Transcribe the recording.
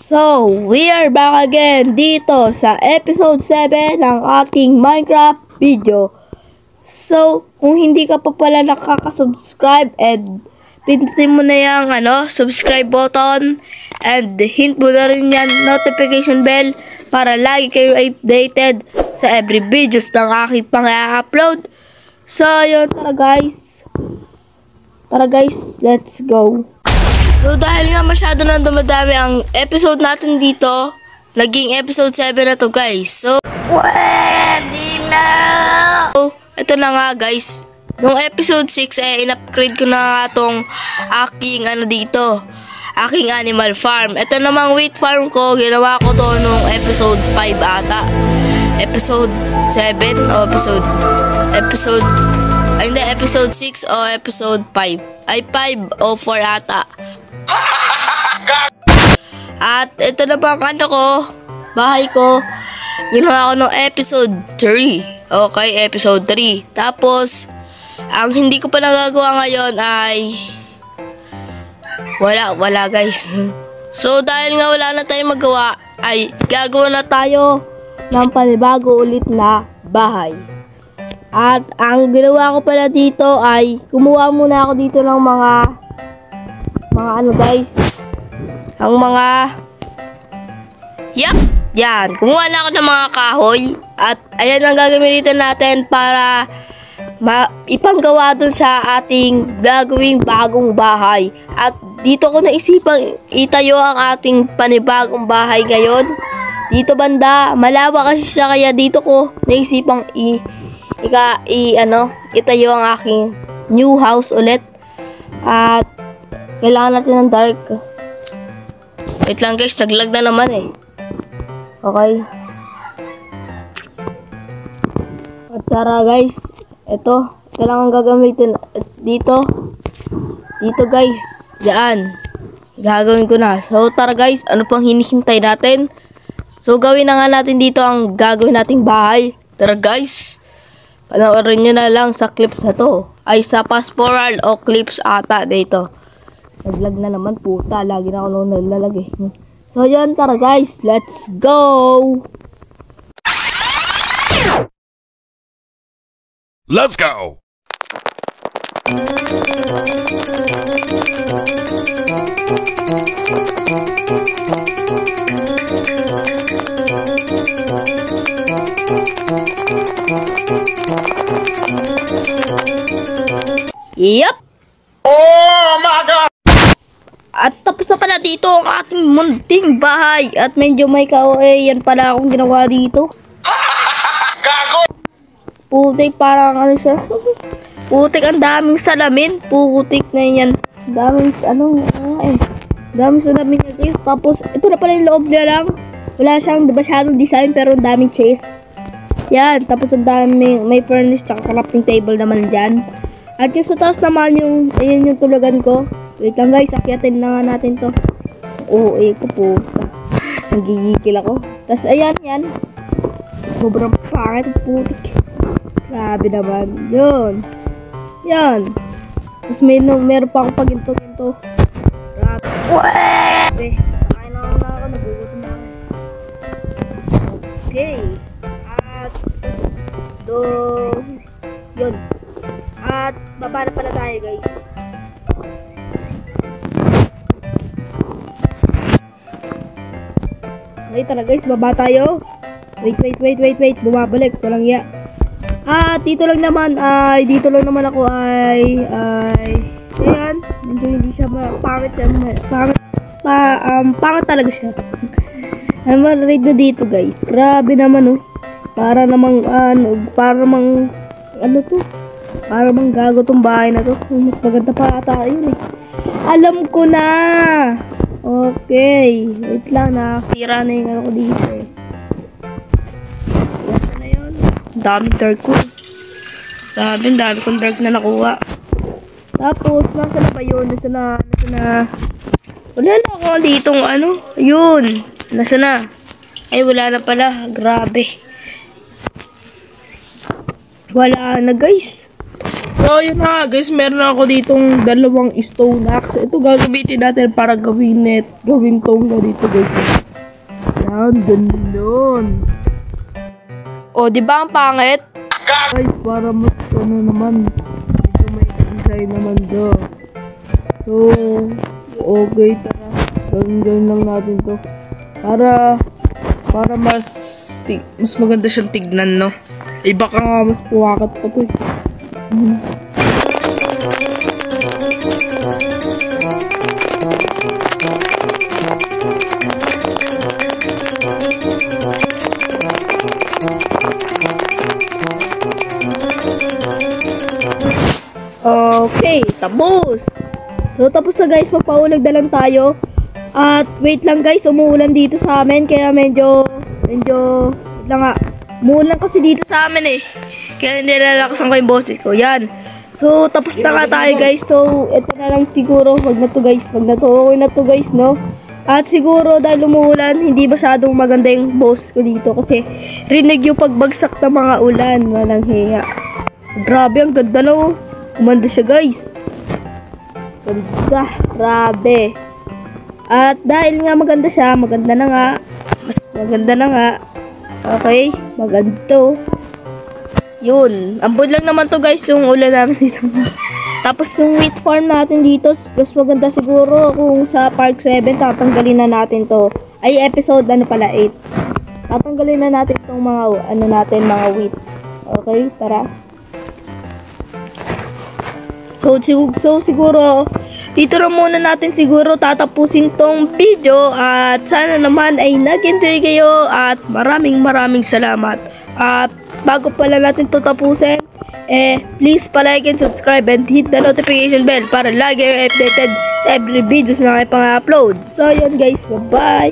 So, we are back again dito sa episode 7 ng ating Minecraft video. So, kung hindi ka pa pala nakaka-subscribe and pindutin mo na yung subscribe button and hint mo na rin yan notification bell para lagi kayo updated sa every videos ng aking pang-upload. So, yun, tara guys, let's go. So, dahil nga masyado na dumadami ang episode natin dito, naging episode 7 na to, guys. So, pwede na! So, ito na nga, guys. Nung episode 6, in-upgrade ko na nga tong aking, aking animal farm. Ito namang wheat farm ko, ginawa ko to nung episode 5 ata. Episode 7 o episode 6 o episode 5. Ay, 5 o 4 ata. At ito na pa ang bahay ko. Ginawa ko ng episode 3. Okay, episode 3. Tapos, ang hindi ko pa nagagawa ngayon ay wala guys. So, dahil nga wala na tayong magawa, ay gagawa na tayo ng panibago ulit na bahay. At ang ginawa ko pala dito ay kumuha muna ako dito ng mga guys. Ang mga yan. Kumuha na ako ng mga kahoy. At ayan ang gagamitin natin para ipanggawa dun sa ating gagawing bagong bahay. At dito ko naisipang itayo ang ating panibagong bahay ngayon. Dito banda, malawak kasi siya, kaya dito ko naisipang itayo ang aking new house ulit. At kailangan natin ng dark. Wait lang guys, naglag na naman eh. Okay. At tara guys, ito kailangan gagamitin dito guys, diyan gagawin ko na. So tara guys, ano pang hinihintay natin? So gawin na nga natin dito ang gagawin nating bahay. Tara guys, panoorin nyo na lang sa clips na to. Ay sa pastoral o clips ata dito. Naglag na naman, puta, lagi na ako naglalag eh. So yan, tara guys, let's go! Let's go! Yup! Oh my God! At tapos na pala dito ang ating munting bahay. At medyo may yan pala akong ginawa dito. Gago! Putik, parang siya. Putik, ang daming salamin. Putik na yan. Daming daming salamin niya guys. Tapos ito na pala yung loob niya lang. Wala siyang masyadong design pero ang daming chest. Yan, tapos ang daming may furnace tsaka crafting table naman dyan. At yung sa taas naman ayun yung tulugan ko. Wait lang guys, akyatin na nga natin to. Oo, ko puta. Nagigigil ako. Tapos ayan, yan. Sobrang pangit, putik. Grabe naman. Yun. Yan. Tapos meron pa akong paginto-ginto. Grabe. Kakain na ako, nagugutom na ako. Okay. At yun. At baba na pala tayo guys. Okay, tara guys, baba tayo. Wait. Bumabalik. Walang ya. Dito lang naman ako ay ayan. Medyo hindi siya pangit yan. Pangit talaga siya. Ano raid na dito guys. Grabe naman Para namang gago tong bahay na to. Mas maganda pa ata yun eh. Alam ko na. Okay. Wait lang, nakatira na yung ko dito eh. Ano na yun? Daming dark ko. Sabi, dami kong dark na nakuha. Tapos, nasa na ba yun? Nasa na. Wala na ako ditong Ayun. Nasa na. Ay, wala na pala. Grabe. Wala na guys. So, yun na guys, meron ako ditong 2 stone axe. Ito gagamitin natin para gawin tong dito guys. Yan, ganun. O, di ba ang pangit? Guys, para mas ano naman, medyo may design naman do. So, okay, tara. Gawin lang natin to. Para mas maganda siyang tignan, no? Eh, baka nga mas puwakat pa to. Okay, tapos. So, tapos na guys, magpaulag na lang tayo. At wait lang guys, umuulan dito sa amin. Kaya medyo, wait lang nga. Umuulan kasi dito sa amin eh. Kaya nilalakasan ko yung boses ko. Yan. So, tapos na nga tayo guys. So, ito na lang siguro. Wag na to guys. Okay na to guys, no? At siguro dahil umuulan, hindi masyadong maganda yung boses ko dito. Kasi rinig yung pagbagsak ng mga ulan. Walang hiya. Grabe, ang ganda na oh. Kumanda siya guys. Ganda, grabe. At dahil nga maganda siya, maganda na nga. Mas maganda na nga. Okay, maganda to. Yun, ambod lang naman to guys yung ulan namin dito. Tapos yung wheat farm natin dito, mas maganda siguro kung sa Park 7 tatanggalin na natin to. Ay episode ano pala 8. Tatanggalin na natin tong mga ano natin, mga wheat. Okay, tara. So siguro dito na muna natin siguro tatapusin tong video at sana naman ay nag-enjoy kayo at maraming salamat. At bago pala natin to tapusin, please palike and subscribe and hit the notification bell para lagi kayo updated sa every videos na kayo pang-upload. So yun guys, bye.